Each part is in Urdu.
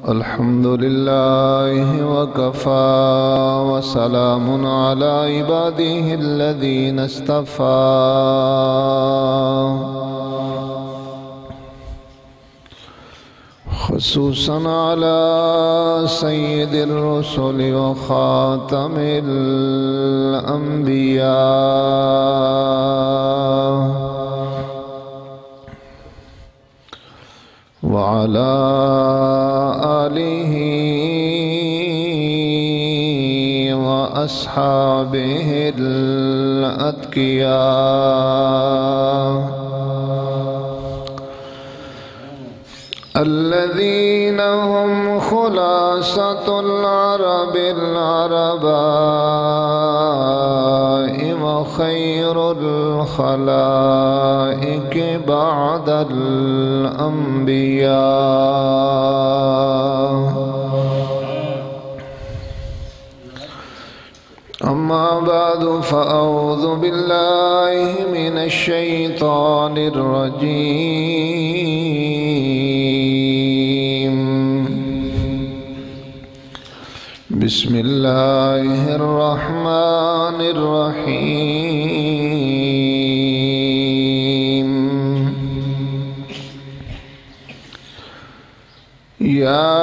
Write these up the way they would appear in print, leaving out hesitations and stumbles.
الحمد لله وكفى وسلام على عباده الذين اصطفى خصوصا على سيد الرسل وخاتم الأنبياء وعلى آله وأصحابه الأتقياء الذين هم خلاصة العرب العرباء وخير الخلائق بعد الأنبياء. أما بعد فأعوذ بالله من الشيطان الرجيم. بسم الله الرحمن الرحيم. يا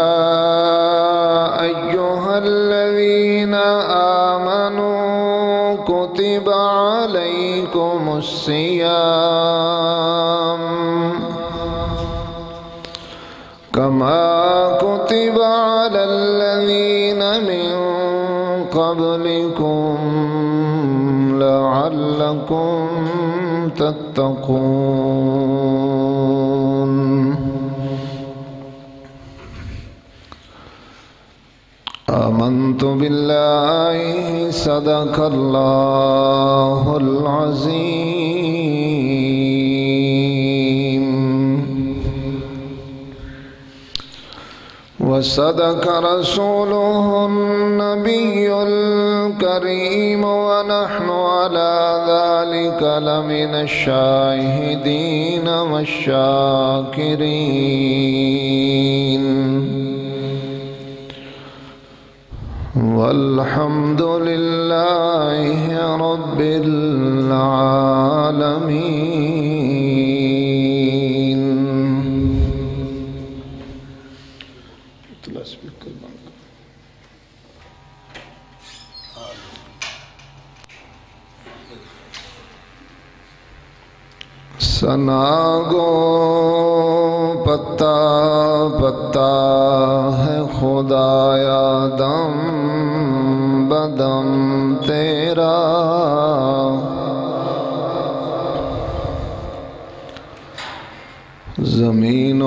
أيها الذين آمنوا كتب عليكم الصيام كما كتب على الذين من قبلكم لعلكم تتقون. آمنت بالله صدق الله العظيم وصدق رسوله النبي الكريم ونحن على ذلك لمن الشاهدين والشاكرين والحمد لله رب العالمين. ثنا گو پتا پتا ہے خدایا دم بدم تیرا زمین و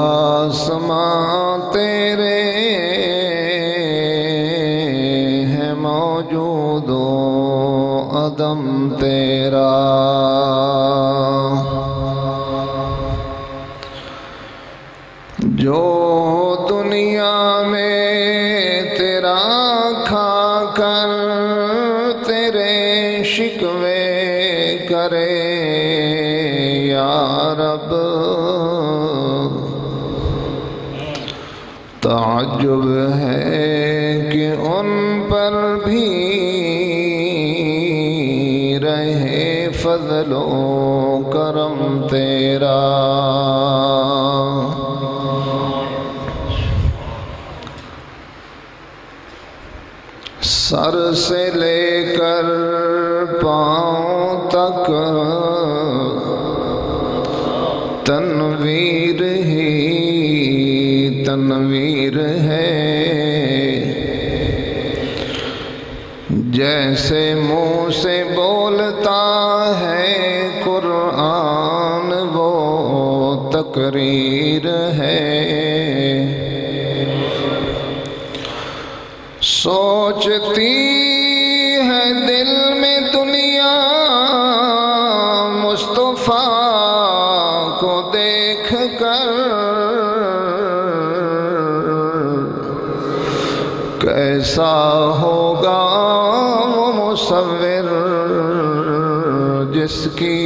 آسمان تیرے ہیں موجود و عدم تیرا. جو دنیا میں تیرا کھا کر تیرے شکوے کرے یا رب تعجب ہے کہ ان پر بھی رہے فضل و کرم تیرا. سر سے لے کر پاؤں تک تنویر ہی تنویر ہے. جیسے منہ سے بولتا ہے قرآن وہ تقریر ہے. سوچتی ہے دل میں دنیا مصطفیٰ کو دیکھ کر کیسا ہوگا وہ مصور جس کی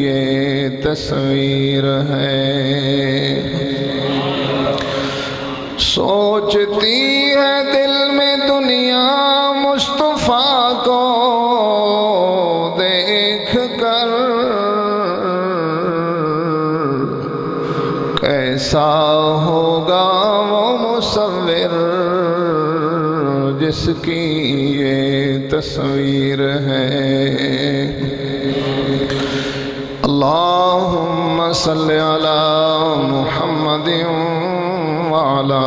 یہ تصویر ہے. سوچتی ہے دل میں دنیا مصطفیٰ کو دیکھ کر، کیسا ہوگا وہ مصور جس کی یہ تصویر ہے۔ اللہم صلی علی محمد وعلی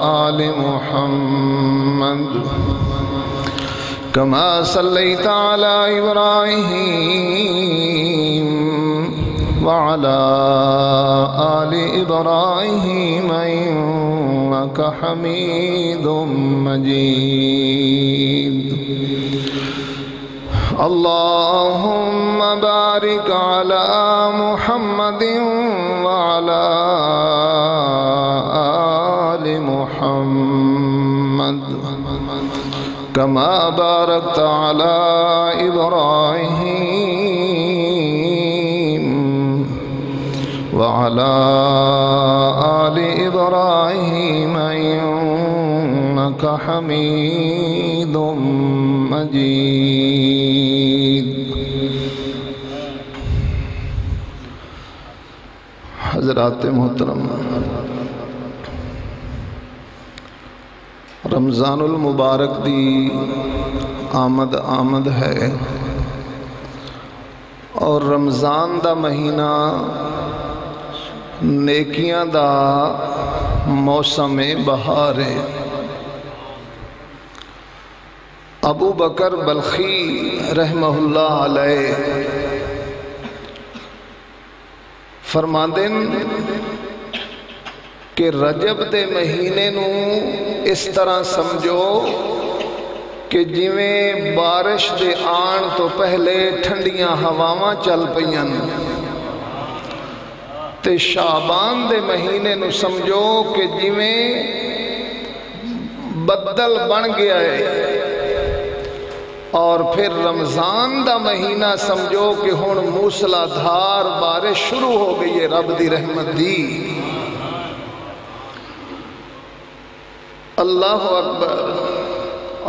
آل محمد کما صلیت علی ابراہیم وعلى آل إبراهيم إنك حميد مجيد۔ اللهم بارك على محمد وعلى آل محمد كما باركت على إبراهيم وعلى آل إبراهيم إنك حميد مجيد۔ حضرات محترم، رمضان المبارک دی آمد ہے، اور رمضان دا مہینہ نیکیاں دا موسم بہار ہے۔ ابو بکر بلخی رحمہ اللہ علیہ فرماندن کہ رجب دے مہینے نو اس طرح سمجھو کہ جویں بارش دے آن تو پہلے ٹھنڈیاں ہواواں چل پئیاں، تے شعبان دے مہینے نو سمجھو کہ جویں بدل بن گیا ہے، اور پھر رمضان دا مہینہ سمجھو کہ ہن موسلا دھار بارش شروع ہو گئی ہے رب دی رحمت دی۔ اللہ اکبر۔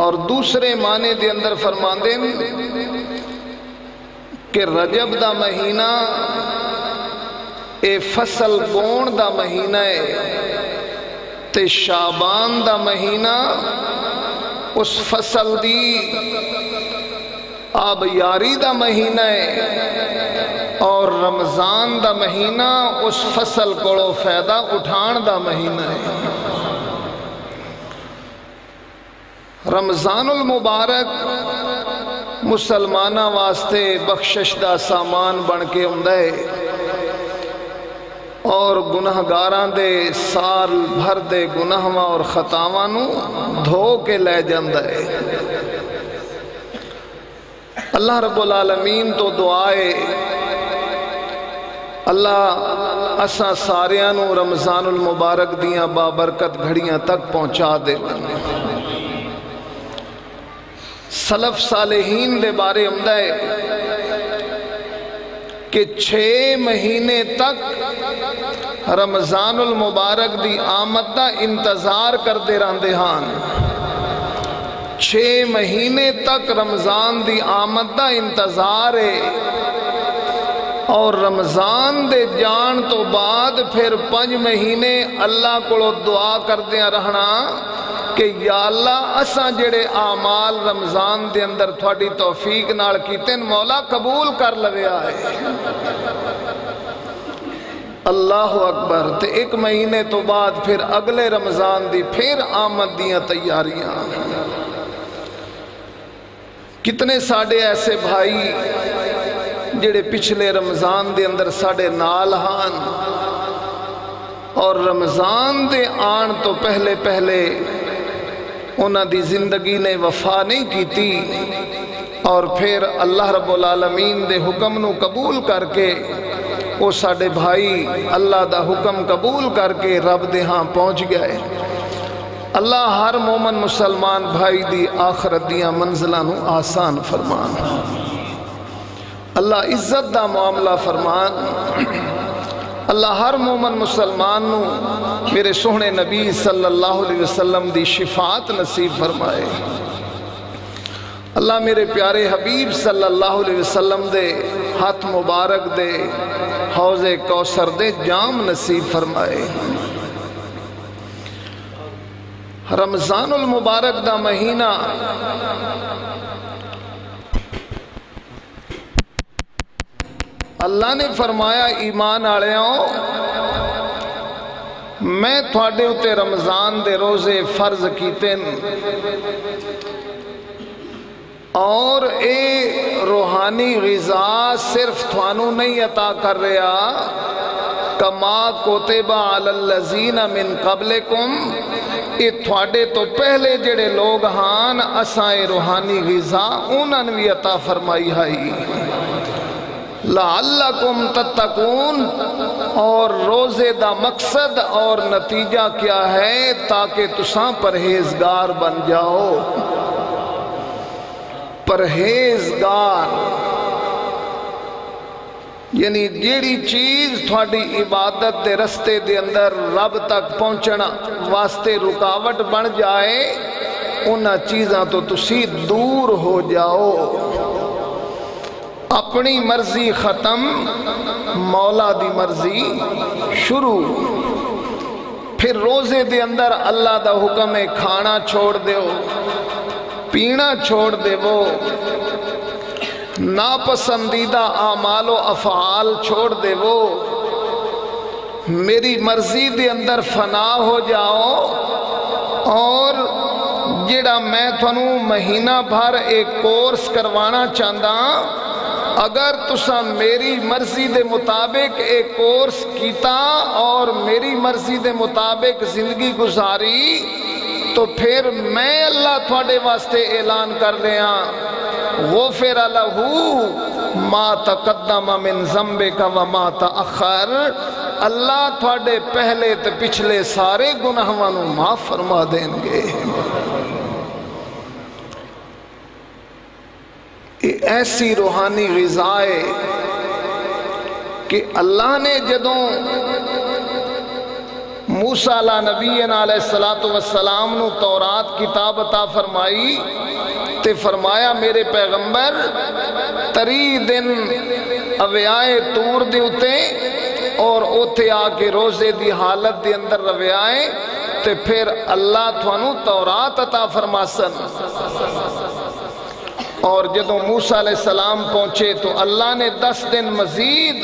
اور دوسرے معنی دے اندر فرماندے کہ رجب دا مہینہ اے فصل بون دا مہینہ ہے، تے شعبان دا مہینہ اس فصل دی آبیاری دا مہینہ ہے، اور رمضان دا مہینہ اس فصل کو فائدہ اٹھان دا مہینہ ہے۔ رمضان المبارک مسلمانہ واسطے بخشش دا سامان بن کے ہوندا ہے، اور گناہگاراں دے سال بھر دے گناہاں اور خطاواں نو دھو کے لے جاندا ہے۔ اللہ رب العالمین تو دعائے اللہ اساں ساریاں نو رمضان المبارک دیاں بابرکت گھڑیاں تک پہنچا دے۔ سلف صالحین دے بارے ہمدہ ہے کہ 6 مہینے تک رمضان المبارک دی آمد دا انتظار کر دے رہندے ہان۔ 6 مہینے تک رمضان دی آمد دا انتظار ہے، اور رمضان دے جان تو بعد پھر 5 مہینے اللہ کو دعا کر دیا رہنا کہ یا اللہ اساں جڑے اعمال رمضان دے اندر تھوڑی توفیق نال کیتے مولا قبول کر لویا ہے۔ اللہ اکبر۔ تے 1 مہینے تو بعد پھر اگلے رمضان دی پھر آمد دیاں تیاریاں۔ کتنے ساڑے ایسے بھائی جڑے پچھلے رمضان دے اندر ساڑے نال ہان، اور رمضان دے آن تو پہلے انہاں دی زندگی نے وفا نہیں کیتی، اور پھر اللہ رب العالمین دے حکم نو قبول کر کے وہ ساڑے بھائی اللہ دا حکم قبول کر کے رب دے ہاں پہنچ گئے۔ اللہ ہر مومن مسلمان بھائی دی آخرت دیاں منزلہ نو آسان فرمان، اللہ عزت دا معاملہ فرمان، اللہ ہر مومن مسلمان نو میرے سوہنے نبی صلی اللہ علیہ وسلم دی شفاعت نصیب فرمائے۔ اللہ میرے پیارے حبیب صلی اللہ علیہ وسلم دے ہاتھ مبارک دے حوض کوثر دے جام نصیب فرمائے۔ رمضان المبارک دا مہینہ اللہ نے فرمایا ایمان آلیاں میں تھوڑے اتے رمضان دے روزے فرض کیتے اور اے روحانی غذا صرف تھوانو نہیں عطا کر رہا کما کتب علی الذین من قبلکم اے تھوڑے تو پہلے جڑے لوگ ہاں اساں اے روحانی غذا انہاں بھی عطا فرمائی ہائی لعلکم تتقون اور روزے دا مقصد اور نتیجہ کیا ہے تاکہ تساں پرہیزگار بن جاؤ۔ پرہیزگار یعنی جیڑی چیز تھوڑی عبادت دے رستے دے اندر رب تک پہنچنا واسطے رکاوٹ بن جائے انہاں چیزاں تو تسی دور ہو جاؤ۔ اپنی مرضی ختم مولا دی مرضی شروع۔ پھر روزے دے اندر اللہ دا حکم ہے کھانا چھوڑ دیو پینا چھوڑ دے وہ ناپسندیدہ اعمال و افعال چھوڑ دے وہ میری مرضی دے اندر فنا ہو جاؤ اور جڑا میں تھانو مہینہ بھر ایک کورس کروانا چاہتا اگر تسا میری مرضی دے مطابق ایک کورس کیتا اور میری مرضی دے مطابق زندگی گزاری تو پھر میں اللہ تھوڑے واسطے اعلان کر لیا غفر لہو ما تقدم من ذنبک وما تأخر اللہ تھوڑے پہلے تے پچھلے سارے گناہوں معاف فرما دیں گے۔ یہ ایسی روحانی غذا ہے کہ اللہ نے جدوں موسیٰ علیہ نبی علیہ السلام نو تورات کتاب عطا فرمائی تے فرمایا میرے پیغمبر 30 دن اویائے تور دے اتے اور اوتے آکے روزے دی حالت دے اندر رویائے تے پھر اللہ تھانو تورات عطا فرماسن۔ اور جدوں موسیٰ علیہ السلام پہنچے تو اللہ نے 10 دن مزید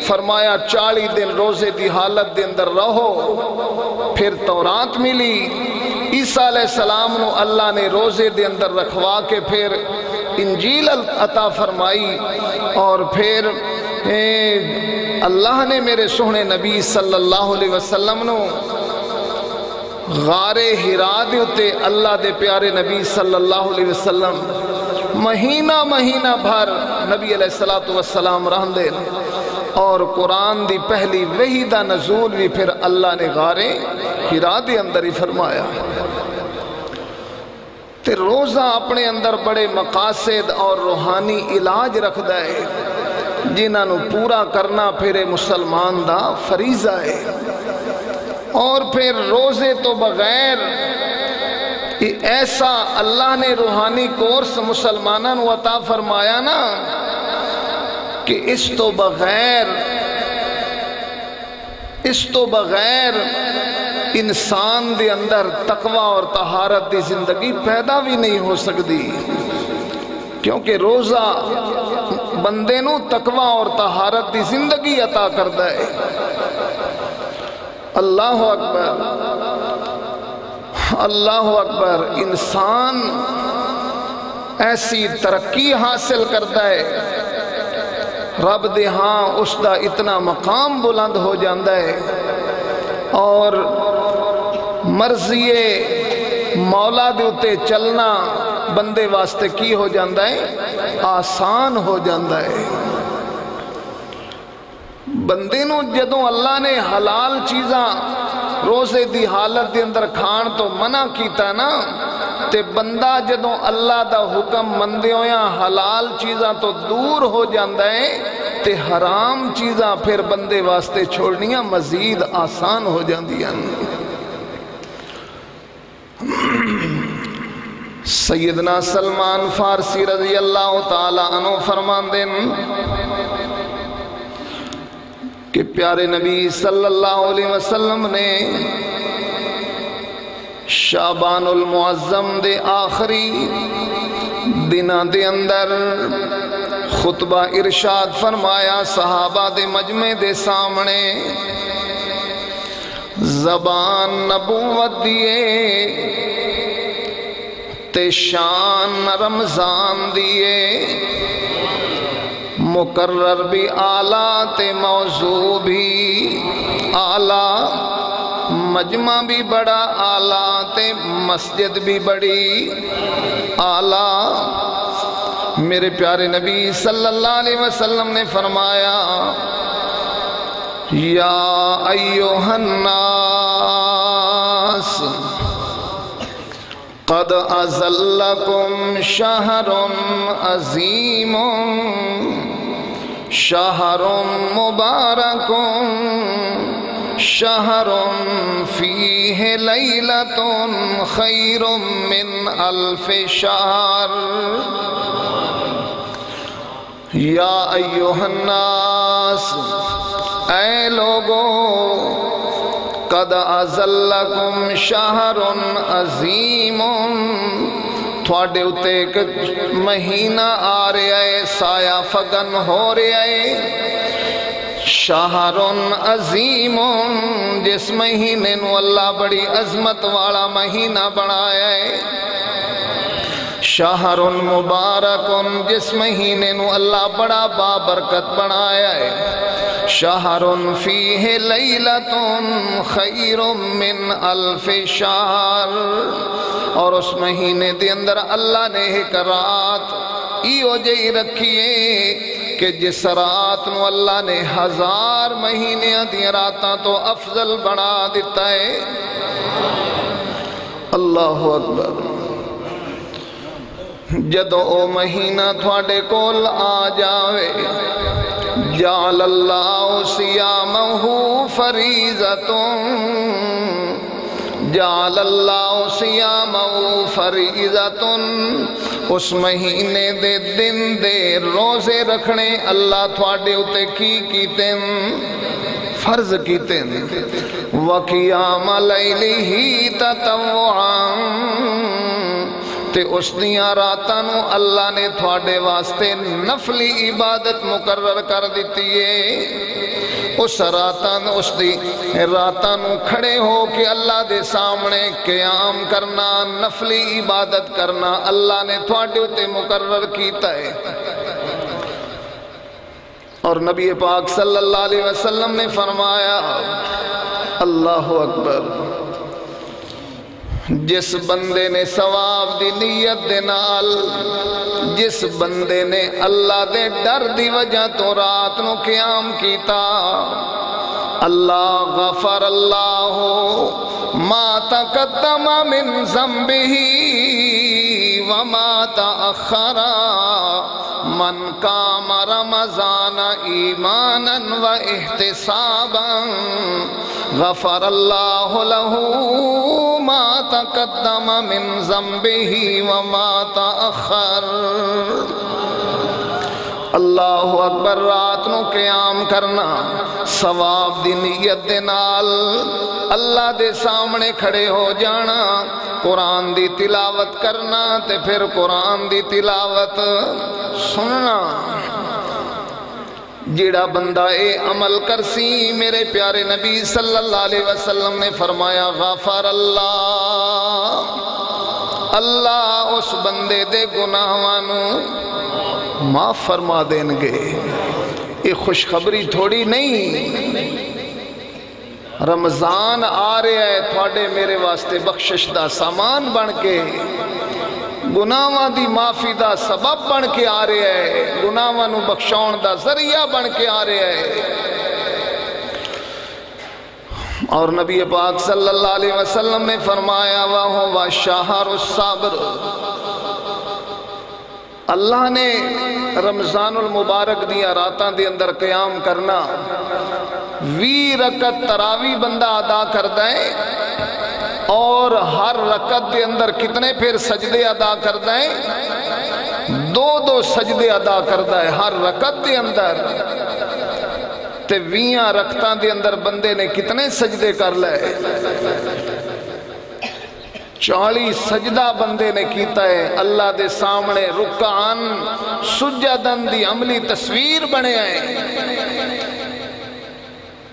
فرمایا 40 دن روزے دی حالت دے اندر رہو پھر تورات ملی۔ عیسیٰ علیہ السلام نو اللہ نے روزے دے اندر رکھوا کے پھر انجیل عطا فرمائی اور پھر اللہ نے میرے سوہنے نبی صلی اللہ علیہ وسلم نو غار ہرا دے اتے اللہ دے پیارے نبی صلی اللہ علیہ وسلم مہینہ بھر نبی علیہ السلام رہن دے اور قرآن دی پہلی وحی دا نزول بھی پھر اللہ نے غار ہرا دے اندر ہی فرمایا۔ تے روزہ اپنے اندر بڑے مقاصد اور روحانی علاج رکھ دائے جنہاں نو پورا کرنا پھر مسلمان دا فریضہ ہے۔ اور پھر روزے تو بغیر ایسا اللہ نے روحانی کورس مسلمانوں عطا فرمایا نا کہ اس تو بغیر انسان دے اندر تقوی اور طہارت دی زندگی پیدا بھی نہیں ہو سکتی کیونکہ روزہ بندے نو تقوی اور طہارت دی زندگی عطا کرتا ہے۔ اللہ اکبر اللہ اکبر۔ انسان ایسی ترقی حاصل کرتا ہے رب دے ہاں اس دا اتنا مقام بلند ہو جاندہ ہے اور مرضی مولا دے اتے چلنا بندے واسطے کی ہو جاندہ ہے آسان ہو جاندہ ہے۔ بندے نو جدوں اللہ نے حلال چیزاں روزے دی حالت دے اندر کھان تو منع کیتا نا تے بندہ جدوں اللہ دا حکم مندے ہویا حلال چیزاں تو دور ہو جاندہ ہے تے حرام چیزاں پھر بندے واسطے چھوڑنیاں مزید آسان ہو جاندیاں۔ سیدنا سلمان فارسی رضی اللہ تعالی عنہ فرماندے کہ پیارے نبی صلی اللہ علیہ وسلم نے شعبان المعظم دے آخری دنہ دے اندر خطبہ ارشاد فرمایا صحابہ دے مجمع دے سامنے، زبان نبوت دیے تے شان رمضان دیے، مقرر بھی اعلیٰ تے موضوع بھی اعلیٰ، مجمع بھی بڑا اعلیٰ تے مسجد بھی بڑی اعلیٰ۔ میرے پیارے نبی صلی اللہ علیہ وسلم نے فرمایا یا ایھا الناس قد اظلکم شہر عظیم شہر مبارک شہر فیہ لیلۃ خیر من الف شہر۔ یا ایھا الناس، اے لوگو، قد اظلکم شہر عظیم، تھوڑے اتے ایک مہینہ آ رہا ہے، سایہ فگن ہو رہا ہے، شہر عظیم، جس مہینے نو اللہ بڑی عظمت والا مہینہ بنایا ہے، شہر مبارک، جس مہینے نو اللہ بڑا بابرکت بنایا ہے، شہر فیہ لیلۃ خیر من الف شہر، اور اس مہینے دے اندر اللہ نے ایک رات ایو جئی رکھیے کہ جس رات نو اللہ نے 1000 مہینے دی راتاں تو افضل بنا دیتا ہے۔ اللہ اکبر۔ جدو او مہینہ تھوڑے کول آ جاوے، جعل اللہ صیامہ فریضۃ، جعل اللہ صیامہ فریضۃ، اس مہینے دے دن دے روزے رکھنے اللہ تھوڑے اتے کی کیتے فرض کیتے، وقیام لیلہ تطوعا، تے اس دیاں راتاں نو اللہ نے تھوڑے واسطے نفلی عبادت مقرر کر دیتی ہے۔ اس راتاں نو کھڑے ہو کے اللہ دے سامنے قیام کرنا، نفلی عبادت کرنا اللہ نے تھوڑے تے مقرر کیتا ہے۔ اور نبی پاک صلی اللہ علیہ وسلم نے فرمایا، اللہ اکبر، جس بندے نے ثواب دی نیت دے نال، جس بندے نے اللہ دے ڈر دی وجہ تو رات نو قیام کیتا، اللہ غفر اللہ ما تقدم من ذنبہ وما تأخر، من قام رمضان ایمانا و احتسابا غفر اللہ له ما تقدم من ذنبہ وما تأخر۔ اللہ اکبر، رات نو قیام کرنا، ثواب دی نیت دے نال اللہ دے سامنے کھڑے ہو جانا، قرآن دی تلاوت کرنا تے پھر قرآن دی تلاوت سننا۔ جیڑا بندہ اے عمل کرسی، میرے پیارے نبی صلی اللہ علیہ وسلم نے فرمایا غفر اللہ اس بندے دے گناہوانو معاف فرما دیں گے۔ یہ خوشخبری تھوڑی نہیں، رمضان آ رہا ہے تھوڑے میرے واسطے بخشش دا سامان بن کے، گناہاں دی معافی دا سبب بن کے آ رہا ہے، گناہاں نو بخشاؤن دا ذریعہ بن کے آ رہا ہے۔ اور نبی پاک صلی اللہ علیہ وسلم نے فرمایا وَهُوَ شَهْرُ الصَّبْرِ، اللہ نے رمضان المبارک دیا راتاں دے اندر قیام کرنا 20 رکعت تراوی بندہ ادا کردا ہے اور ہر رکعت دے اندر کتنے پھر سجدے ادا کردا ہے 2 سجدے ادا کردا ہے ہر رکعت دے اندر تے 20 رکعتاں دے اندر بندے نے کتنے سجدے کر لے 40 سجدہ بندے نے کیتا ہے اللہ دے سامنے رکعان سجدن دی عملی تصویر بنے ہیں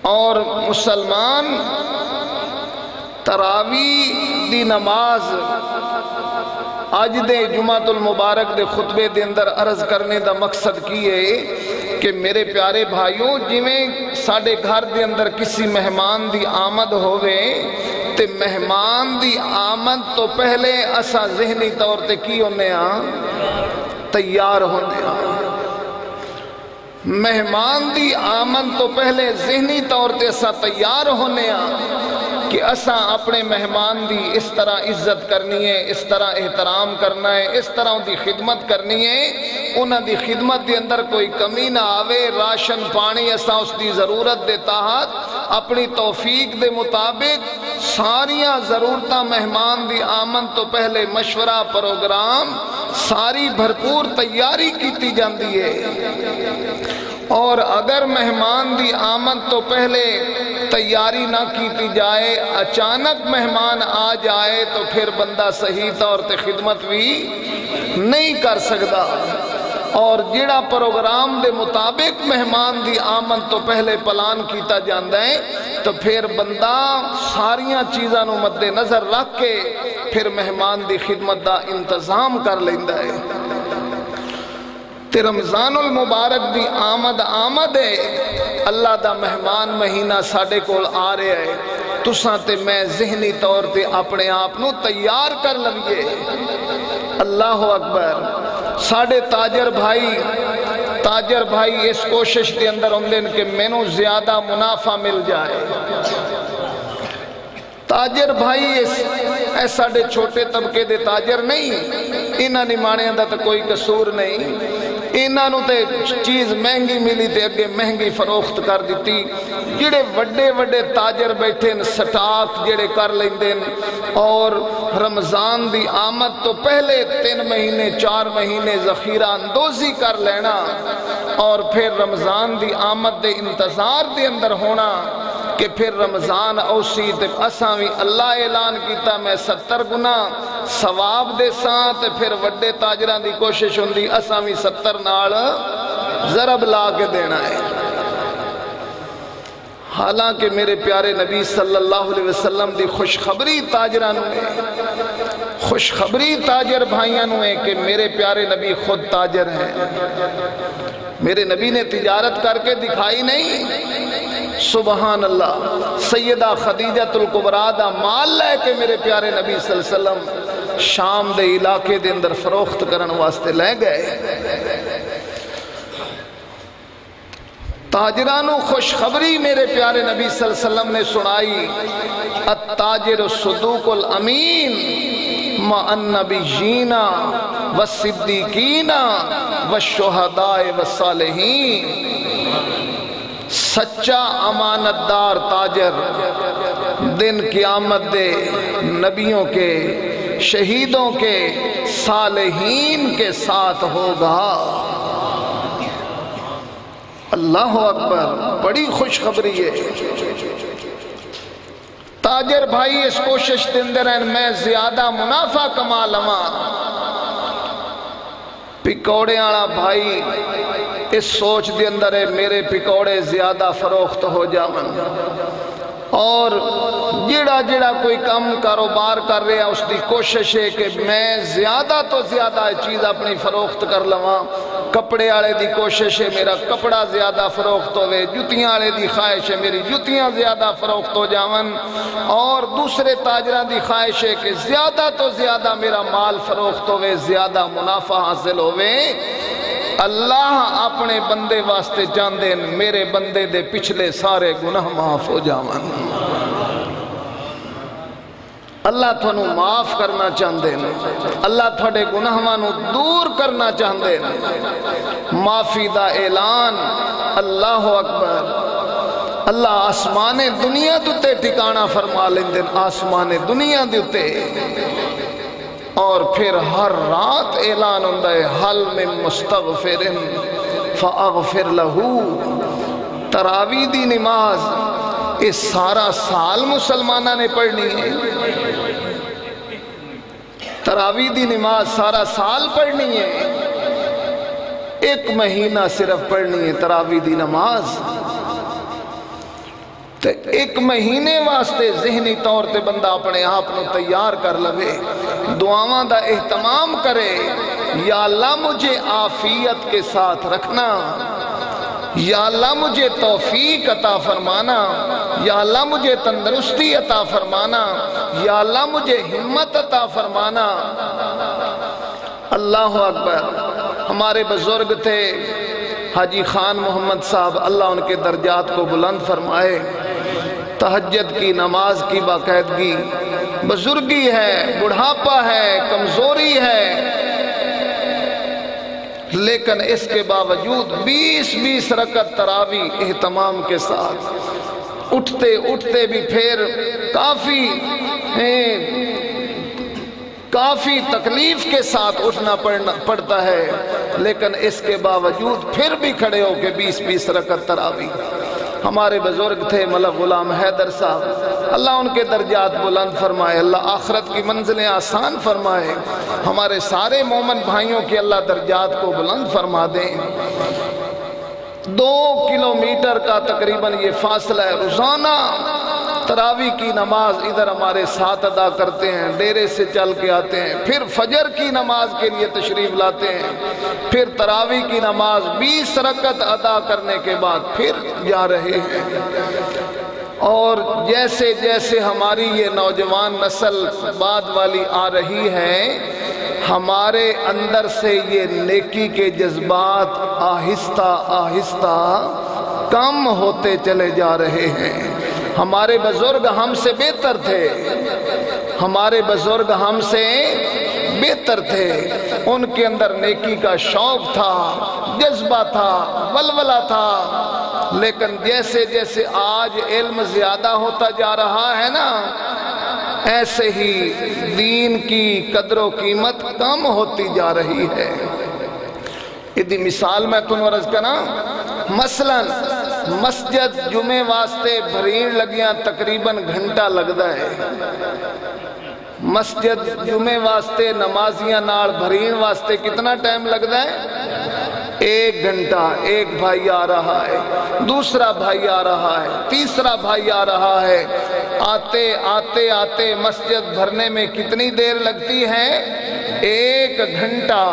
اور مسلمان تراوی دی نماز آج دے جمعۃ المبارک دے خطبے دے اندر عرض کرنے دا مقصد کی ہے کہ میرے پیارے بھائیوں جویں ساڑھے گھر دے اندر کسی مہمان دی آمد ہوئے تے مہمان دی آمد تو پہلے اسا ذہنی طور تے کی ہونے تیار ہونے مہمان دی آمد تو پہلے ذہنی طور تے اسا تیار ہونے کہ اسا اپنے مہمان دی اس طرح عزت کرنی ہے اس طرح احترام کرنا ہے اس طرح ان دی خدمت کرنی ہے انہاں دی خدمت دے اندر کوئی کمی نہ آوے راشن پانی اسا اس دی ضرورت دے تحت اپنی توفیق دے مطابق ساریاں ضرورتاں مہمان دی آمد تو پہلے مشورہ پروگرام ساری بھرپور تیاری کیتی جاندی ہے اور اگر مہمان دی آمد تو پہلے تیاری نہ کیتی جائے اچانک مہمان آ جائے تو پھر بندہ صحیح طور تے خدمت بھی نہیں کر سکتا اور جڑا پروگرام دے مطابق مہمان دی آمد تو پہلے پلان کیتا جاندہ ہے تو پھر بندہ ساریاں چیزاں نو مد نظر رکھ کے پھر مہمان دی خدمت دا انتظام کر لیندہ ہے تے رمضان المبارک دی آمد ہے اللہ دا مہمان مہینہ ساڑھے کول آ رہے ہے تساں تے میں ذہنی طور تے اپنے آپنوں تیار کر لگئے اللہ اکبر ساڑھے تاجر بھائی اس کوشش دے اندر ہوندن کہ مینوں زیادہ منافع مل جائے تاجر بھائی ایسا ساڑھے چھوٹے طبقے دے تاجر نہیں انہاں نمانے اندر تو کوئی قصور نہیں انہاں نو تے چیز مہنگی ملی تے اگے مہنگی فروخت کر دیتی جڑے وڈے تاجر بیٹھے سٹاک جڑے کر لیندن اور رمضان دی آمد تو پہلے 3 مہینے 4 مہینے ذخیرہ اندوزی کر لینا اور پھر رمضان دی آمد دے انتظار دے اندر ہونا کہ پھر رمضان اوسی تے اساں بھی اللہ اعلان کیتا میں 70 گنا ثواب دے ساتھ پھر وڈے تاجران دی کوشش ہوندی اساں بھی 70 نال ضرب لا کے دینا ہے حالانکہ میرے پیارے نبی صلی اللہ علیہ وسلم دی خوشخبری تاجران ہوئے خوشخبری تاجر بھائیاں ہوئے کہ میرے پیارے نبی خود تاجر ہیں میرے نبی نے تجارت کر کے دکھائی نہیں سبحان اللہ سیدہ خدیجہ الکبریٰ دا مال لے کے میرے پیارے نبی صلی اللہ علیہ وسلم شام دے علاقے دے اندر فروخت کرن واسطے لے گئے تاجرانو خوشخبری میرے پیارے نبی صلی اللہ علیہ وسلم نے سنائی التاجر الصدوق الامین مع النبیین والصدیقین والشہداء والصالحین سچا امانتدار تاجر دن قیامت دے نبیوں کے شہیدوں کے صالحین کے ساتھ ہوگا اللہ اکبر بڑی خوشخبری ہے تاجر بھائی اس کوشش دندر ہیں میں زیادہ منافع کما لما پکوڑے آنا بھائی اس سوچ دے اندر ہے میرے پکوڑے زیادہ فروخت ہو جاون اور جڑا کوئی کم کاروبار کر رہے ہیں اس دی کوشش ہے کہ میں زیادہ تو زیادہ چیز اپنی فروخت کر لواں کپڑے آلے دی کوشش ہے میرا کپڑا زیادہ فروخت ہوئے جتیاں آلے دی خواہش ہے میری جتیاں زیادہ فروخت ہو جاون اور دوسرے تاجران دی خواہش ہے کہ زیادہ تو زیادہ میرا مال فروخت ہوئے زیادہ منافع حاصل ہوئے اللہ اپنے بندے واسطے چاندے میرے بندے دے پچھلے سارے گناہ معاف ہو جاون اللہ تھانو معاف کرنا چاہتے ہیں، اللہ تھوڑے گناہاں نو دور کرنا چاہتے ہیں۔ معافی دا اعلان، اللہ اکبر۔ اللہ آسمان دنیا دوتے ٹھکانہ فرما لیندے، آسمان دنیا دوتے، اور پھر ہر رات اعلان ہوندہ ہے حل من مستغفر فاغفر لہو۔ تراویح دی نماز اس سارا سال مسلمانہ نے پڑھنی ہے، تراویح دی نماز سارا سال پڑھنی ہے، ایک مہینہ صرف پڑھنی ہے تراویح دی نماز۔ تو ایک مہینے واسطے ذہنی طور تے بندہ اپنے آپ کو تیار کر لوے، دعاواں دا اہتمام کرے، یا اللہ مجھے عافیت کے ساتھ رکھنا، یا اللہ مجھے توفیق عطا فرمانا، یا اللہ مجھے تندرستی عطا فرمانا، یا اللہ مجھے ہمت عطا فرمانا۔ اللہ اکبر۔ ہمارے بزرگ تھے حاجی خان محمد صاحب، اللہ ان کے درجات کو بلند فرمائے، تہجد کی نماز کی باقاعدگی، بزرگی ہے، بڑھاپا ہے، کمزوری ہے، لیکن اس کے باوجود 20 رکعت تراویح اہتمام کے ساتھ، اٹھتے بھی پھر کافی تکلیف کے ساتھ اٹھنا پڑتا ہے، لیکن اس کے باوجود پھر بھی کھڑے ہو کے 20 رکعت تراویح۔ ہمارے بزرگ تھے مولا غلام حیدر صاحب، اللہ ان کے درجات بلند فرمائے، اللہ آخرت کی منزلیں آسان فرمائے، ہمارے سارے مومن بھائیوں کے اللہ درجات کو بلند فرما دیں۔ 2 کلومیٹر کا تقریباً یہ فاصلہ ہے، روزانہ تراویح کی نماز ادھر ہمارے ساتھ ادا کرتے ہیں، ڈیرے سے چل کے آتے ہیں، پھر فجر کی نماز کے لیے تشریف لاتے ہیں، پھر تراویح کی نماز 20 رکعت ادا کرنے کے بعد پھر جا رہے ہیں۔ اور جیسے جیسے ہماری یہ نوجوان نسل بعد والی آ رہی ہے، ہمارے اندر سے یہ نیکی کے جذبات آہستہ آہستہ کم ہوتے چلے جا رہے ہیں۔ ہمارے بزرگ ہم سے بہتر تھے، ہمارے بزرگ ہم سے بہتر تھے، ان کے اندر نیکی کا شوق تھا، جذبہ تھا، ولولہ تھا، لیکن جیسے جیسے آج علم زیادہ ہوتا جا رہا ہے نا، ایسے ہی دین کی قدر و قیمت کم ہوتی جا رہی ہے۔ ادھی مثال میں تنوں عرض کرنا، مثلا مسجد جمعے واسطے بھرین لگیاں تقریباً گھنٹہ لگتا ہے، مسجد جمعے واسطے نمازیاں نال بھرین واسطے کتنا ٹائم لگتا ہے؟ 1 گھنٹہ۔ ایک بھائی آ رہا ہے، دوسرا بھائی آ رہا ہے، تیسرا بھائی آ رہا ہے، آتے مسجد بھرنے میں کتنی دیر لگتی ہے؟ 1 گھنٹہ۔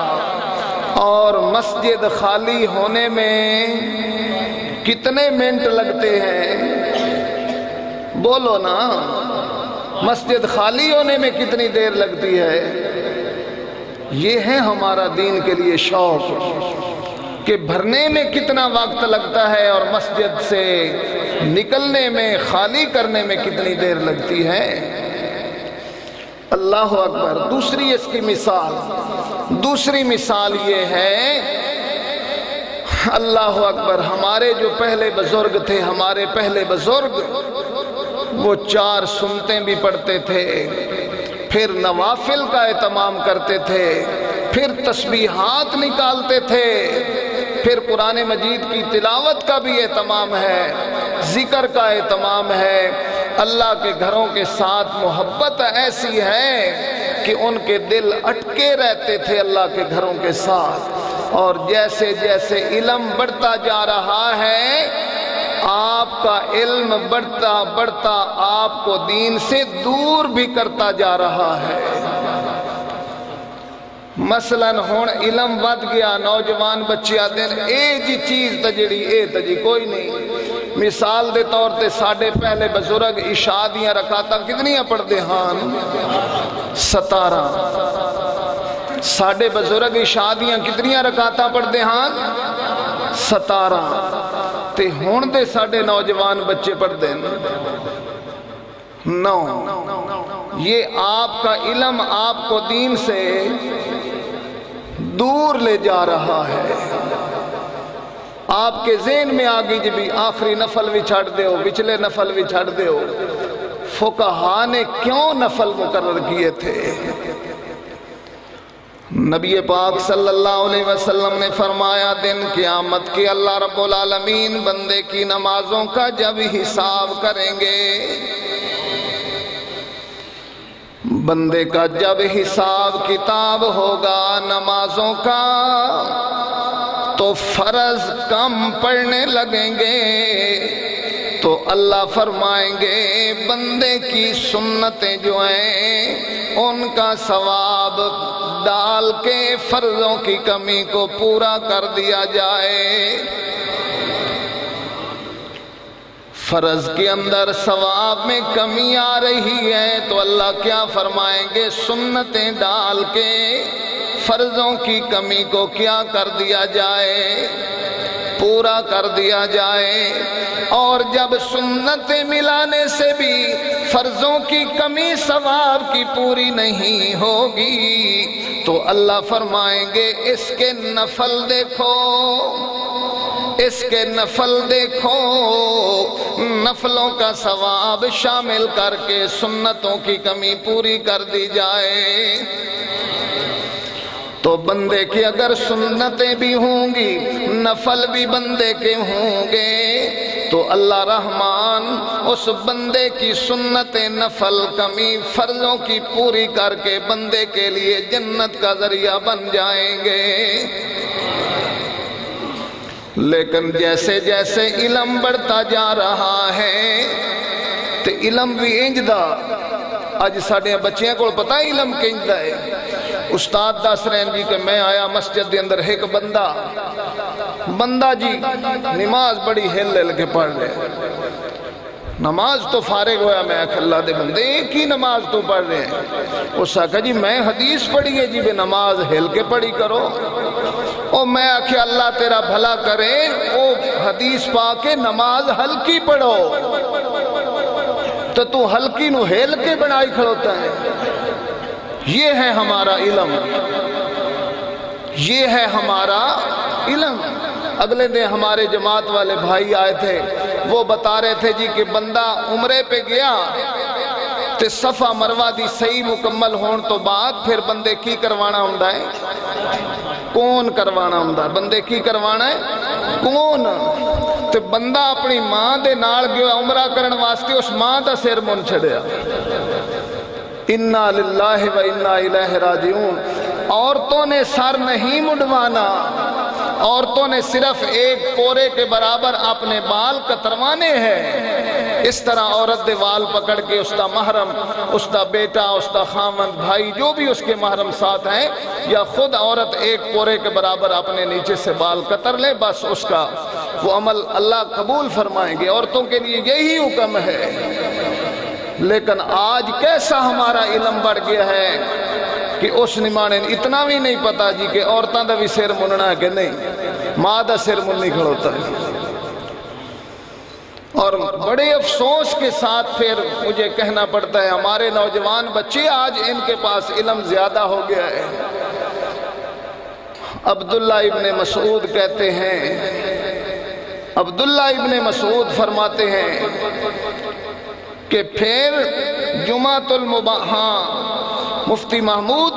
اور مسجد خالی ہونے میں کتنے منٹ لگتے ہیں؟ بولو نا، مسجد خالی ہونے میں کتنی دیر لگتی ہے؟ یہ ہے ہمارا دین کے لیے شوق کہ بھرنے میں کتنا وقت لگتا ہے اور مسجد سے نکلنے میں، خالی کرنے میں کتنی دیر لگتی ہے۔ اللہ اکبر۔ دوسری اس کی مثال یہ ہے، اللہ اکبر، ہمارے جو پہلے بزرگ تھے، ہمارے پہلے بزرگ وہ 4 سنتیں بھی پڑھتے تھے، پھر نوافل کا اہتمام کرتے تھے، پھر تسبیحات نکالتے تھے، پھر قرآن مجید کی تلاوت کا بھی اہتمام ہے، ذکر کا اہتمام ہے۔ اللہ کے گھروں کے ساتھ محبت ایسی ہے کہ ان کے دل اٹکے رہتے تھے اللہ کے گھروں کے ساتھ۔ اور جیسے جیسے علم بڑھتا جا رہا ہے، آپ کا علم بڑھتا بڑھتا آپ کو دین سے دور بھی کرتا جا رہا ہے۔ مثلا ہون علم ود گیا، نوجوان بچے آتے ہیں اے جی چیز تجڑی اے تجی کوئی نہیں۔ مثال دے طور تے ساڑھے پہلے بزرگ عشاء دیاں رکعتاں کتنیاں پڑھتے ہیں؟ 17۔ ساڑھے بزرگ عشاء دیاں کتنیاں رکعتاں پڑھتے ہیں؟ 17۔ تے ہون دے ساڑھے نوجوان بچے پڑھتے ہیں 9 یہ آپ کا علم آپ کو دین سے دور لے جا رہا ہے۔ آپ کے ذہن میں آگئی جب بھی آخری نفل بھی چھڑ دے ہو، پچھلے نفل بھی چھڑ دے ہو، فقہا نے کیوں نفل مقرر کیے تھے؟ نبی پاک صلی اللہ علیہ وسلم نے فرمایا دن قیامت کے اللہ رب العالمین بندے کی نمازوں کا جب حساب کریں گے، بندے کا جب حساب کتاب ہوگا نمازوں کا تو فرض کم پڑھنے لگیں گے، تو اللہ فرمائیں گے بندے کی سنتیں جو ہیں ان کا ثواب ڈال کے فرضوں کی کمی کو پورا کر دیا جائے۔ فرض کے اندر ثواب میں کمی آ رہی ہے تو اللہ کیا فرمائیں گے؟ سنتیں ڈال کے فرضوں کی کمی کو کیا کر دیا جائے؟ پورا کر دیا جائے۔ اور جب سنتیں ملانے سے بھی فرضوں کی کمی ثواب کی پوری نہیں ہوگی تو اللہ فرمائیں گے اس کے نفل دیکھو، اس کے نفل دیکھو، نفلوں کا ثواب شامل کر کے سنتوں کی کمی پوری کر دی جائے۔ تو بندے کی اگر سنتیں بھی ہوں گی نفل بھی بندے کے ہوں گے تو اللہ رحمان اس بندے کی سنت نفل کمی فرضوں کی پوری کر کے بندے کے لیے جنت کا ذریعہ بن جائیں گے۔ لیکن جیسے جیسے علم بڑھتا جا رہا ہے تو علم بھی انجدہ آج ساڑھے بچیاں کو پتہ علم کے انجدہ ہے۔ استاد دس رہے ہیں جی کہ میں آیا مسجد دے اندر ایک بندہ جی نماز بڑی ہل ہل کے پڑھ رہے، نماز تو فارغ ہویا، میں اللہ دے بندے ایک ہی نماز تو پڑھ رہے ہیں۔ اس نے کہا جی میں حدیث پڑھی ہے جی بے نماز ہل کے پڑھی کرو، اور میں آکھے اللہ تیرا بھلا کرے او حدیث پا کے نماز ہلکی پڑھو تو ہلکی نو ہل کے بنائی کھڑوتا ہے۔ یہ ہے ہمارا علم، یہ ہے ہمارا علم۔ اگلے دن ہمارے جماعت والے بھائی آئے تھے، وہ بتا رہے تھے جی کہ بندہ عمرے پہ گیا تے صفا مروہ دی صحیح مکمل ہون تو بعد پھر بندے کی کروانا ہوندا ہے؟ کون کروانا ہوندا ہے؟ بندے کی کروانا ہے؟ کون؟ تے بندہ اپنی ماں دے نال گیا عمرہ کرن واسطے، اس ماں دا سر من چھڑیا۔ اِنَّا لِلَّهِ وَإِنَّا إِلَيْهِ رَاجِعُونَ۔ عورتوں نے سر نہیں مڈوانا، عورتوں نے صرف ایک پورے کے برابر اپنے بال کتروانے ہیں۔ اس طرح عورت دے وال پکڑ کے اس دا محرم، اس دا بیٹا، اس دا خامند بھائی جو بھی اس کے محرم ساتھ ہیں، یا خود عورت ایک پورے کے برابر اپنے نیچے سے بال کتر لے، بس اس کا وہ عمل اللہ قبول فرمائیں گے۔ عورتوں کے لیے یہی حکم ہے۔ لیکن آج کیسا ہمارا علم بڑھ گیا ہے کہ اس نمانے اتنا بھی نہیں پتا جی کہ عورتاں دا بھی سر مننا ہے کہ نہیں، ماں دا سر مننی کھڑوتا ہے۔ اور بڑے افسوس کے ساتھ پھر مجھے کہنا پڑتا ہے ہمارے نوجوان بچے آج ان کے پاس علم زیادہ ہو گیا ہے۔ عبداللہ ابن مسعود کہتے ہیں، عبداللہ ابن مسعود فرماتے ہیں کہ پھر جمعۃ المباحاں مفتی محمود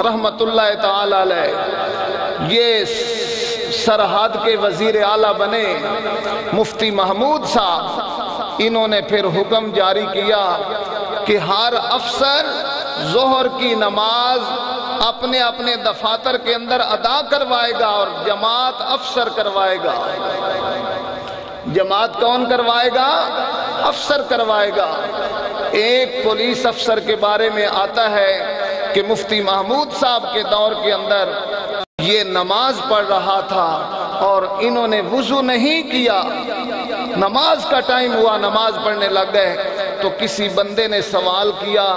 رحمت اللہ تعالی علیہ یہ سرحد کے وزیر اعلیٰ بنے، مفتی محمود صاحب، انہوں نے پھر حکم جاری کیا کہ ہر افسر ظہر کی نماز اپنے اپنے دفاتر کے اندر ادا کروائے گا اور جماعت افسر کروائے گا۔ جماعت کون کروائے گا؟ افسر کروائے گا۔ ایک پولیس افسر کے بارے میں آتا ہے کہ مفتی محمود صاحب کے دور کے اندر یہ نماز پڑھ رہا تھا اور انہوں نے وضو نہیں کیا، نماز کا ٹائم ہوا، نماز پڑھنے لگ گئے تو کسی بندے نے سوال کیا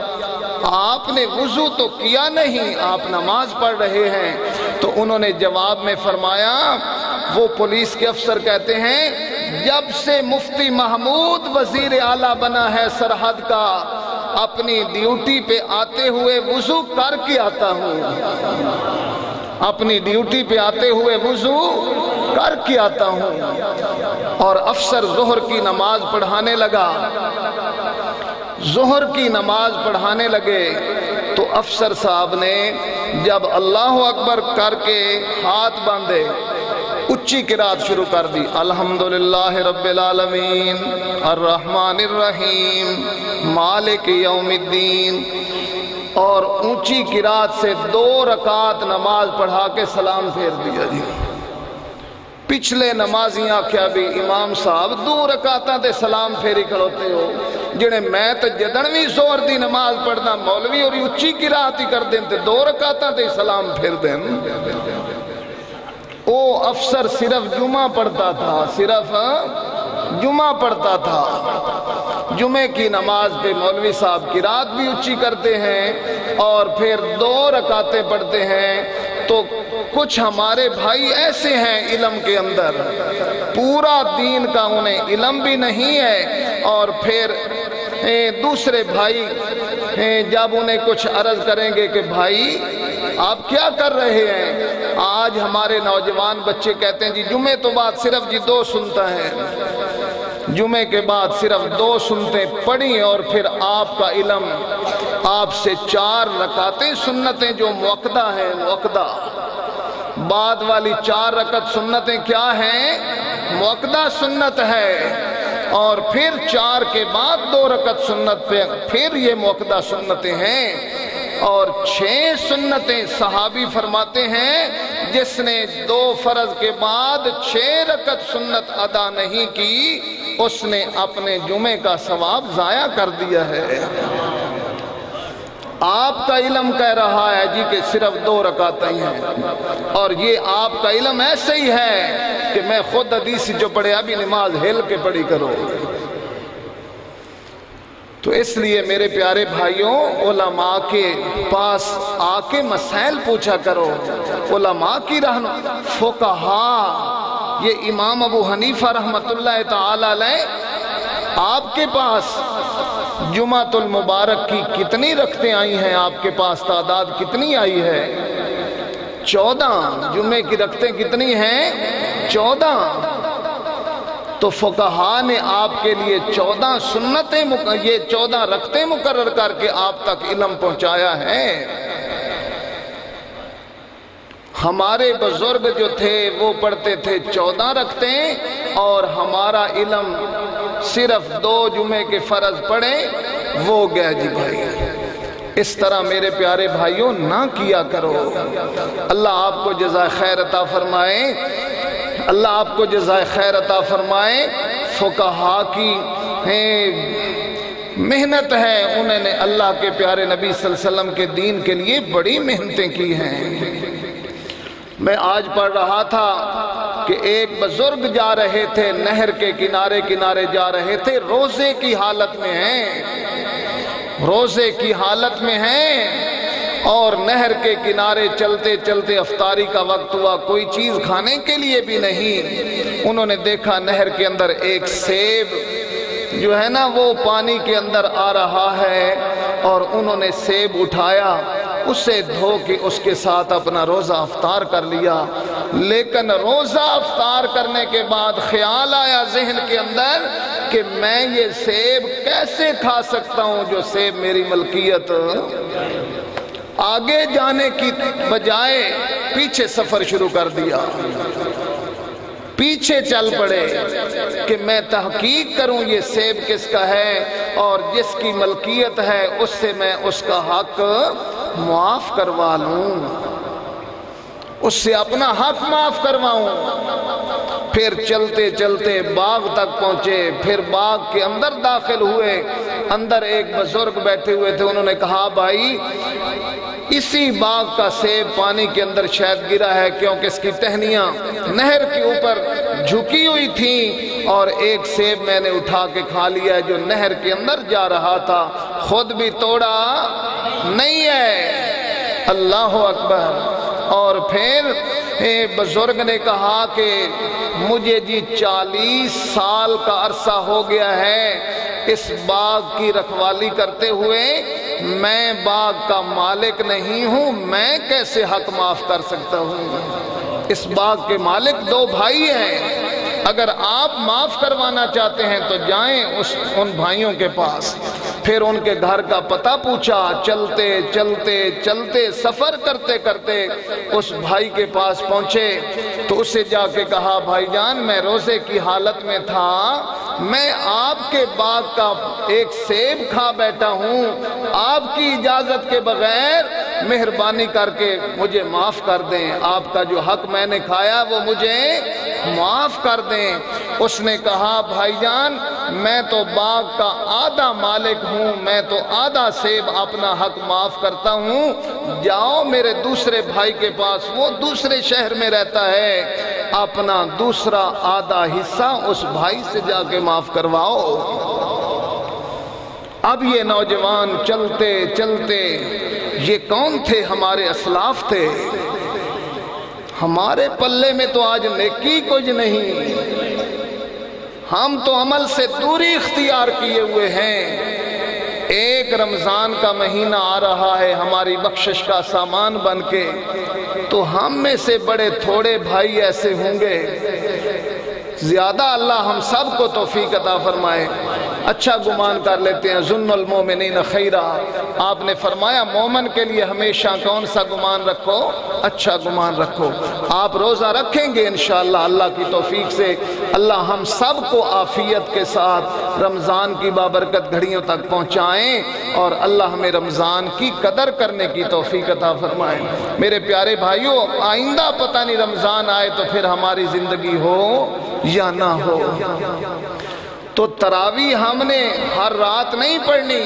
آپ نے وضو تو کیا نہیں، آپ نماز پڑھ رہے ہیں؟ تو انہوں نے جواب میں فرمایا، وہ پولیس کے افسر کہتے ہیں جب سے مفتی محمود وزیر اعلیٰ بنا ہے سرحد کا، اپنی ڈیوٹی پہ آتے ہوئے وضو کر کے آتا ہوں، اپنی ڈیوٹی پہ آتے ہوئے وضو کر کے آتا ہوں۔ اور افسر ظہر کی نماز پڑھانے لگا، ظہر کی نماز پڑھانے لگے تو افسر صاحب نے جب اللہ اکبر کر کے ہاتھ باندھے، اچھی قرات شروع کر دی، الحمدللہ رب العالمین الرحمن الرحیم مالک یوم الدین، اور اونچی قرات سے 2 رکعت نماز پڑھا کے سلام پھیر دیا جی۔ پچھلے نمازیاں کیا بھی امام صاحب 2 رکعتاں تے سلام پھیری کھڑوتے ہو، جنہیں میں تے جدنویں زور دی نماز پڑھنا مولوی اور اچھی قرات ہی کر دیں تے 2 رکعتاں تے سلام پھیر دیں۔ او افسر صرف جمعہ پڑھتا تھا، صرف جمعہ پڑھتا تھا۔ جمعے کی نماز پہ مولوی صاحب قرات بھی اچھی کرتے ہیں اور پھر 2 رکعتیں پڑھتے ہیں۔ تو کچھ ہمارے بھائی ایسے ہیں علم کے اندر، پورا دین کا انہیں علم بھی نہیں ہے، اور پھر دوسرے بھائی جب انہیں کچھ عرض کریں گے کہ بھائی آپ کیا کر رہے ہیں، آج ہمارے نوجوان بچے کہتے ہیں جی جمعے تو بعد صرف جی 2 سنتا ہے، جمعے کے بعد صرف 2 سنتیں پڑھی اور پھر آپ کا علم، آپ سے 4 رکعتیں سنتیں جو موقدہ ہیں، موقدہ بعد والی 4 رکعت سنتیں کیا ہیں، موقدہ سنت ہے، اور پھر 4 کے بعد 2 رکعت سنت پہ پھر یہ موقدہ سنتیں ہیں۔ اور 6 سنتیں صحابی فرماتے ہیں جس نے 2 فرض کے بعد 6 رکعت سنت ادا نہیں کی، اس نے اپنے جمعے کا ثواب ضائع کر دیا ہے۔ آپ کا علم کہہ رہا ہے جی کہ صرف 2 رکعتیں ہیں، اور یہ آپ کا علم ایسے ہی ہے کہ میں خود حدیث جو پڑھے ابھی نماز ہل کے پڑھی کرو۔ تو اس لیے میرے پیارے بھائیوں، علماء کے پاس آ کے مسائل پوچھا کرو، علماء کی رہنمائی، فقہا، یہ امام ابو حنیفہ رحمۃ اللہ تعالی علیہ، آپ کے پاس جمعۃ المبارک کی کتنی رکعتیں آئی ہیں، آپ کے پاس تعداد کتنی آئی ہے؟ 14۔ جمعے کی رکعتیں کتنی ہیں؟ 14۔ تو فقہا نے آپ کے لیے 14 سنتیں، یہ 14 رکعتیں مقرر کر کے آپ تک علم پہنچایا ہے۔ ہمارے بزرگ جو تھے وہ پڑھتے تھے 14 رکعتیں، اور ہمارا علم صرف 2 جمعے کے فرض پڑھے وہ گئے جی بھائی۔ اس طرح میرے پیارے بھائیوں نہ کیا کرو۔ اللہ آپ کو جزائے خیر عطا فرمائے، اللہ آپ کو جزائے خیر عطا فرمائے۔ فقہا کی محنت ہے، انہوں نے اللہ کے پیارے نبی صلی اللہ علیہ وسلم کے دین کے لیے بڑی محنتیں کی ہیں۔ میں آج پڑھ رہا تھا کہ ایک بزرگ جا رہے تھے، نہر کے کنارے کنارے جا رہے تھے، روزے کی حالت میں ہیں، روزے کی حالت میں ہیں، اور نہر کے کنارے چلتے چلتے افطاری کا وقت ہوا، کوئی چیز کھانے کے لیے بھی نہیں۔ انہوں نے دیکھا نہر کے اندر ایک سیب جو ہے نا وہ پانی کے اندر آ رہا ہے، اور انہوں نے سیب اٹھایا، اسے دھو کے اس کے ساتھ اپنا روزہ افطار کر لیا۔ لیکن روزہ افطار کرنے کے بعد خیال آیا ذہن کے اندر کہ میں یہ سیب کیسے کھا سکتا ہوں جو سیب میری ملکیت۔ آگے جانے کی بجائے پیچھے سفر شروع کر دیا، پیچھے چل پڑے کہ میں تحقیق کروں یہ سیب کس کا ہے، اور جس کی ملکیت ہے اس سے میں اس کا حق معاف کروا لوں، اس سے اپنا حق معاف کرواؤں۔ پھر چلتے چلتے باغ تک پہنچے، پھر باغ کے اندر داخل ہوئے، اندر ایک بزرگ بیٹھے ہوئے تھے، انہوں نے کہا بھائی اسی باغ کا سیب پانی کے اندر شاید گرا ہے، کیونکہ اس کی ٹہنیاں نہر کے اوپر جھکی ہوئی تھیں، اور ایک سیب میں نے اٹھا کے کھا لیا ہے جو نہر کے اندر جا رہا تھا، خود بھی توڑا نہیں ہے۔ اللہ اکبر۔ اور پھر بزرگ نے کہا کہ مجھے جی 40 سال کا عرصہ ہو گیا ہے اس باغ کی رکھوالی کرتے ہوئے، میں باغ کا مالک نہیں ہوں، میں کیسے حق معاف کر سکتا ہوں؟ اس باغ کے مالک 2 بھائی ہیں، اگر آپ معاف کروانا چاہتے ہیں تو جائیں ان بھائیوں کے پاس۔ پھر ان کے گھر کا پتہ پوچھا، چلتے چلتے چلتے سفر کرتے کرتے اس بھائی کے پاس پہنچے تو اسے جا کے کہا، بھائی جان میں روزے کی حالت میں تھا، میں آپ کے باغ کا ایک سیب کھا بیٹھا ہوں، آپ کی اجازت کے بغیر مہربانی کر کے مجھے معاف کر دیں، آپ کا جو حق میں نے کھایا وہ مجھے معاف کر دیں۔ اس نے کہا، بھائی جان میں تو باغ کا آدھا مالک ہوں، میں تو آدھا سیب اپنا حق معاف کرتا ہوں، جاؤ میرے دوسرے بھائی کے پاس، وہ دوسرے شہر میں رہتا ہے، اپنا دوسرا آدھا حصہ اس بھائی سے جا کے معاف کرواؤ۔ اب یہ نوجوان چلتے چلتے، یہ کون تھے؟ ہمارے اسلاف تھے۔ ہمارے پلے میں تو آج نیکی کچھ نہیں، ہم تو عمل سے دوری اختیار کیے ہوئے ہیں۔ ایک رمضان کا مہینہ آ رہا ہے ہماری بخشش کا سامان بن کے، تو ہم میں سے بڑے تھوڑے بھائی ایسے ہوں گے، زیادہ اللہ ہم سب کو توفیق عطا فرمائے۔ اچھا گمان کر لیتے ہیں، ظن المومنین خیرا، آپ نے فرمایا مومن کے لیے ہمیشہ کون سا گمان رکھو؟ اچھا گمان رکھو۔ آپ روزہ رکھیں گے انشاءاللہ، اللہ کی توفیق سے اللہ ہم سب کو عافیت کے ساتھ رمضان کی بابرکت گھڑیوں تک پہنچائیں، اور اللہ ہمیں رمضان کی قدر کرنے کی توفیق عطا فرمائے۔ میرے پیارے بھائیوں، آئندہ پتہ نہیں رمضان آئے تو پھر ہماری زندگی ہو یا نہ ہو، تو تراویح ہم نے ہر رات نہیں پڑھنی۔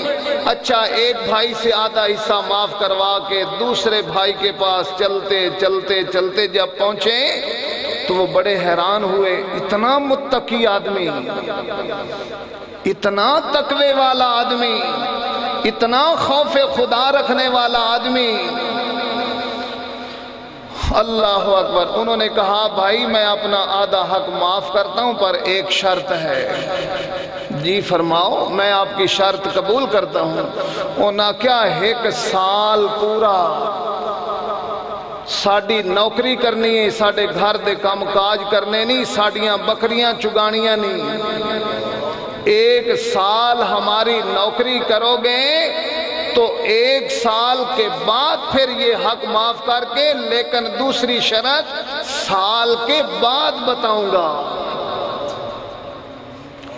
اچھا ایک بھائی سے آدھا حصہ معاف کروا کے دوسرے بھائی کے پاس چلتے چلتے چلتے جب پہنچے تو وہ بڑے حیران ہوئے، اتنا متقی آدمی، اتنا تقوی والا آدمی، اتنا خوف خدا رکھنے والا آدمی، اللہ اکبر۔ انہوں نے کہا، بھائی میں اپنا آدھا حق معاف کرتا ہوں پر ایک شرط ہے۔ جی فرماؤ، میں آپ کی شرط قبول کرتا ہوں۔ اونا کیا، 1 سال پورا ساڑی نوکری کرنی ہے، ساڑے گھر دے کام کاج کرنے نہیں، ساڑیاں بکریاں چگانیاں نہیں، 1 سال ہماری نوکری کرو گے تو 1 سال کے بعد پھر یہ حق معاف کر کے، لیکن دوسری شرط سال کے بعد بتاؤں گا۔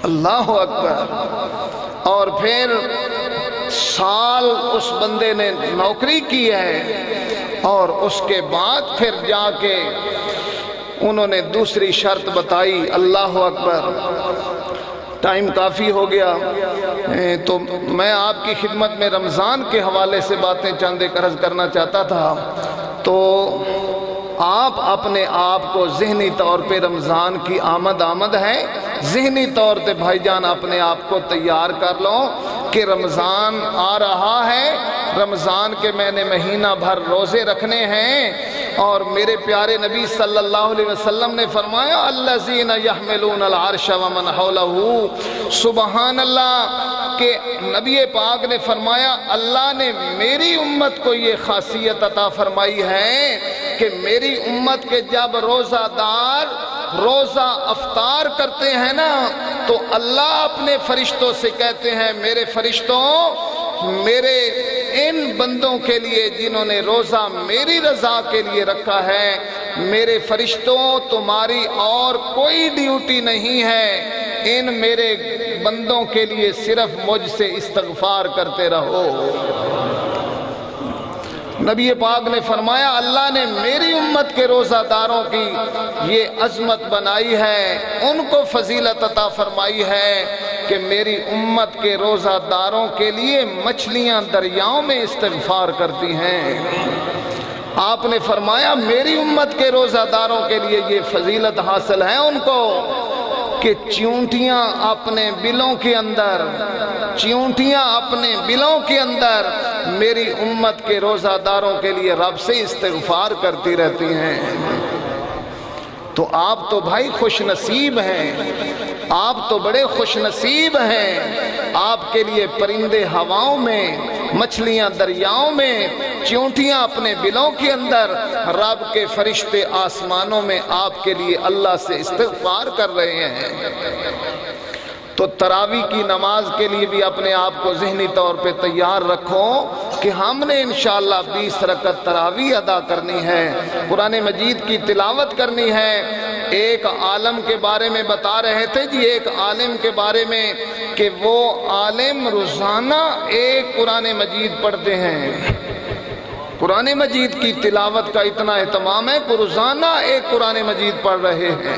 اللہ اکبر۔ اور پھر سال اس بندے نے نوکری کی ہے، اور اس کے بعد پھر جا کے انہوں نے دوسری شرط بتائی۔ اللہ اکبر۔ ٹائم کافی ہو گیا تو میں آپ کی خدمت میں رمضان کے حوالے سے باتیں چند ایک عرض کرنا چاہتا تھا۔ تو آپ اپنے آپ کو ذہنی طور پہ رمضان کی آمد ہے، ذہنی طور پہ بھائی جان اپنے آپ کو تیار کر لو کہ رمضان آ رہا ہے، رمضان کے میں نے مہینہ بھر روزے رکھنے ہیں، اور میرے پیارے نبی صلی اللہ علیہ وسلم نے فرمایا، الذین یحملون العرش ومن حولہ، سبحان اللہ، کہ نبی پاک نے فرمایا اللہ نے میری امت کو یہ خاصیت عطا فرمائی ہے کہ میری امت کے جب روزہ دار روزہ افطار کرتے ہیں نا تو اللہ اپنے فرشتوں سے کہتے ہیں، میرے فرشتوں، میرے ان بندوں کے لیے جنہوں نے روزہ میری رضا کے لیے رکھا ہے، میرے فرشتوں تمہاری اور کوئی ڈیوٹی نہیں ہے، ان میرے بندوں کے لیے صرف مجھ سے استغفار کرتے رہو۔ نبی پاک نے فرمایا اللہ نے میری امت کے روزہ داروں کی یہ عظمت بنائی ہے، ان کو فضیلت عطا فرمائی ہے کہ میری امت کے روزہ داروں کے لیے مچھلیاں دریاؤں میں استغفار کرتی ہیں۔ آپ نے فرمایا میری امت کے روزہ داروں کے لیے یہ فضیلت حاصل ہے ان کو کہ چیونٹیاں اپنے بلوں کے اندر، چیونٹیاں اپنے بلوں کے اندر میری امت کے روزہ داروں کے لیے رب سے استغفار کرتی رہتی ہیں۔ تو آپ تو بھائی خوش نصیب ہیں، آپ تو بڑے خوش نصیب ہیں، آپ کے لیے پرندے ہواؤں میں، مچھلیاں دریاؤں میں، چیونٹیاں اپنے بلوں کے اندر، رب کے فرشتے آسمانوں میں آپ کے لیے اللہ سے استغفار کر رہے ہیں۔ تو تراویح کی نماز کے لیے بھی اپنے آپ کو ذہنی طور پہ تیار رکھو کہ ہم نے انشاءاللہ 20 رکعت تراویح ادا کرنی ہے، قرآن مجید کی تلاوت کرنی ہے۔ ایک عالم کے بارے میں بتا رہے تھے جی، ایک عالم کے بارے میں کہ وہ عالم روزانہ ایک قرآن مجید پڑھتے ہیں۔ قرآن مجید کی تلاوت کا اتنا اہتمام ہے کہ روزانہ ایک قرآن مجید پڑھ رہے ہیں۔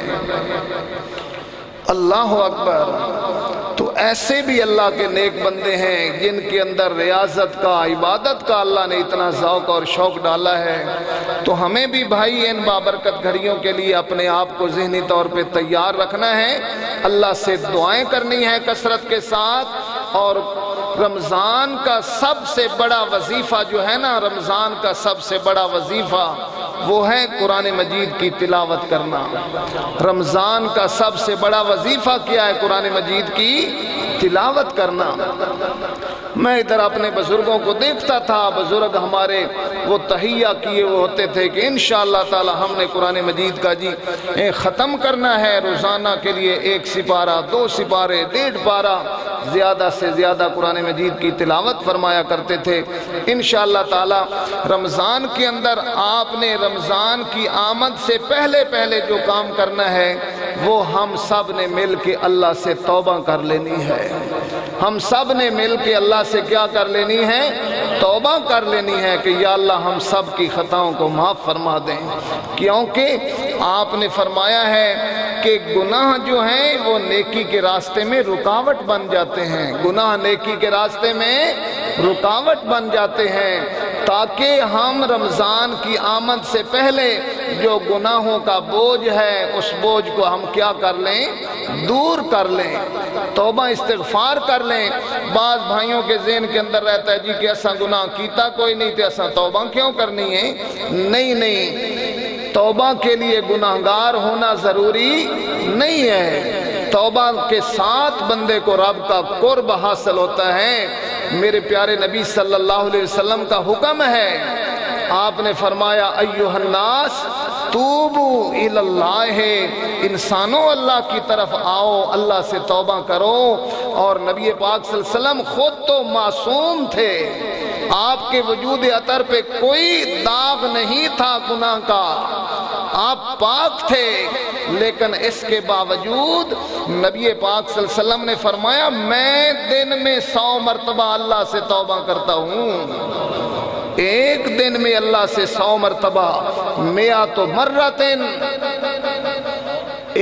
اللہ اکبر۔ تو ایسے بھی اللہ کے نیک بندے ہیں جن کے اندر ریاضت کا، عبادت کا اللہ نے اتنا ذوق اور شوق ڈالا ہے۔ تو ہمیں بھی بھائی ان بابرکت گھڑیوں کے لیے اپنے آپ کو ذہنی طور پہ تیار رکھنا ہے، اللہ سے دعائیں کرنی ہے کثرت کے ساتھ۔ اور رمضان کا سب سے بڑا وظیفہ جو ہے نا، رمضان کا سب سے بڑا وظیفہ وہ ہے قرآن مجید کی تلاوت کرنا۔ رمضان کا سب سے بڑا وظیفہ کیا ہے؟ قرآن مجید کی تلاوت کرنا۔ میں ادھر اپنے بزرگوں کو دیکھتا تھا، بزرگ ہمارے وہ تحیہ کیے وہ ہوتے تھے کہ انشاءاللہ تعالی ہم نے قرآن مجید کا جی ختم کرنا ہے، روزانہ کے لیے 1 سپارہ 2 سپارے 1.5 پارہ زیادہ سے زیادہ قرآن مجید کی تلاوت فرمایا کرتے تھے۔ انشاءاللہ تعالی رمضان کے اندر آپ نے رمضان کی آمد سے پہلے جو کام کرنا ہے وہ ہم سب نے مل کے اللہ سے توبہ کر لینی ہے۔ ہم سب نے مل کے اللہ سے کیا کر لینی ہے؟ توبہ کر لینی ہے کہ یا اللہ ہم سب کی خطاؤں کو معاف فرما دیں، کیونکہ آپ نے فرمایا ہے کہ گناہ جو ہیں وہ نیکی کے راستے میں رکاوٹ بن جاتے ہیں، گناہ نیکی کے راستے میں رکاوٹ بن جاتے ہیں، تاکہ ہم رمضان کی آمد سے پہلے جو گناہوں کا بوجھ ہے اس بوجھ کو ہم کیا کر لیں؟ دور کر لیں، توبہ استغفار کر لیں۔ بعض بھائیوں کے ذہن کے اندر رہتا ہے جی کہ ایسا گناہ کیتا کوئی نہیں تھے، ایسا توبہ کیوں کرنی ہے؟ نہیں، توبہ کے لیے گناہگار ہونا ضروری نہیں ہے، توبہ کے ساتھ بندے کو رب کا قرب حاصل ہوتا ہے۔ میرے پیارے نبی صلی اللہ علیہ وسلم کا حکم ہے، آپ نے فرمایا ایھا الناس توبو الی اللہ، انسانوں اللہ کی طرف آؤ، اللہ سے توبہ کرو۔ اور نبی پاک صلی اللہ علیہ وسلم خود تو معصوم تھے، آپ کے وجود اطہر پہ کوئی داغ نہیں تھا گناہ کا، آپ پاک تھے، لیکن اس کے باوجود نبی پاک صلی اللہ علیہ وسلم نے فرمایا میں دن میں 100 مرتبہ اللہ سے توبہ کرتا ہوں، ایک دن میں اللہ سے 100 مرتبہ، 100 مرتين،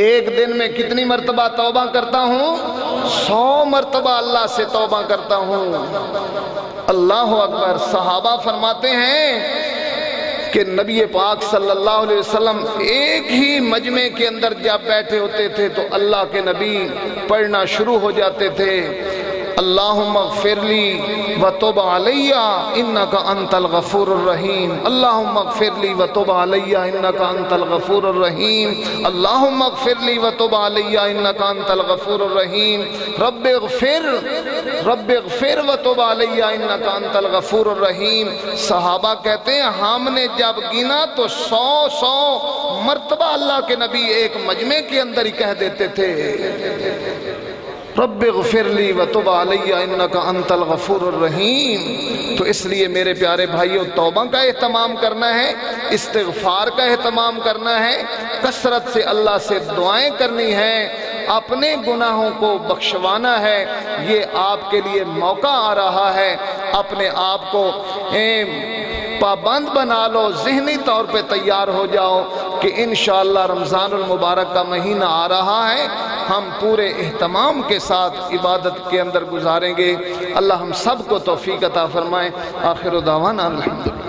ایک دن میں کتنی مرتبہ توبہ کرتا ہوں؟ 100 مرتبہ اللہ سے توبہ کرتا ہوں۔ اللہ اکبر۔ صحابہ فرماتے ہیں کہ نبی پاک صلی اللہ علیہ وسلم ایک ہی مجمع کے اندر جب بیٹھے ہوتے تھے تو اللہ کے نبی پڑھنا شروع ہو جاتے تھے، اللہم اغفر لی وتب علی انک انت الغفور الرحیم، اللہم اغفر لی وتب علی انک انت الغفور الرحیم، اللہم اغفر لی وتب علی انک انت الغفور الرحیم، رب اغفر وتب علی انک انت الغفور الرحیم۔ صحابہ کہتے ہیں ہم نے جب گنا تو 100 مرتبہ اللہ کے نبی ایک مجمع کے اندر ہی کہہ دیتے تھے، رب اغفر لی وتب علی انک انت الغفور الرحیم۔ تو اس لیے میرے پیارے بھائیوں توبہ کا اہتمام کرنا ہے، استغفار کا اہتمام کرنا ہے، کثرت سے اللہ سے دعائیں کرنی ہیں، اپنے گناہوں کو بخشوانا ہے۔ یہ آپ کے لیے موقع آ رہا ہے، اپنے آپ کو پابند بنا لو، ذہنی طور پہ تیار ہو جاؤ کہ انشاءاللہ رمضان المبارک کا مہینہ آ رہا ہے، ہم پورے اہتمام کے ساتھ عبادت کے اندر گزاریں گے۔ اللہ ہم سب کو توفیق عطا فرمائے۔ آخر دعوانا الحمدللہ۔